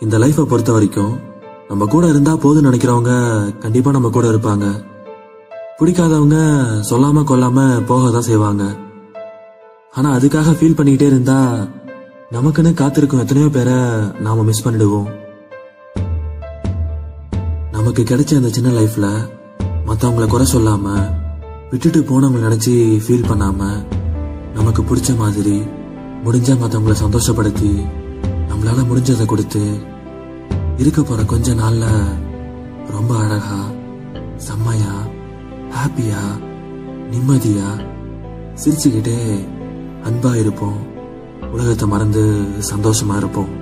இந்த லைஃபை பொறுத்த வரைக்கும் நம்ம கூட இருந்தா போதும்னு நினைக்கிறவங்க கண்டிப்பா நம்ம கூட இருப்பாங்க. பிடிக்காதவங்க சொல்லாம கொல்லாம போக தான் செய்வாங்க. ஆனா அதுக்காக ஃபீல் பண்ணிக்கிட்டே இருந்தா நமக்குன்னு காத்திருக்கும் எத்தனையோ பேரை நாம மிஸ் பண்ணிடுவோம். நமக்கு கிடைச்ச அந்த சின்ன லைஃப்ல மத்தவங்கள குறை சொல்லாம, விட்டுட்டு போனவங்களை நினைச்சு ஃபீல் பண்ணாம, நமக்கு பிடிச்ச மாதிரி முடிஞ்ச மத்தவங்களை சந்தோஷப்படுத்தி நம்மளால முடிஞ்சதை கொடுத்து இருக்க போற கொஞ்ச நாள்ல ரொம்ப அழகா, செம்மையா, ஹாப்பியா, நிம்மதியா, சிரிச்சுக்கிட்டே அன்பா இருப்போம். உலகத்தை மறந்து சந்தோஷமா இருப்போம்.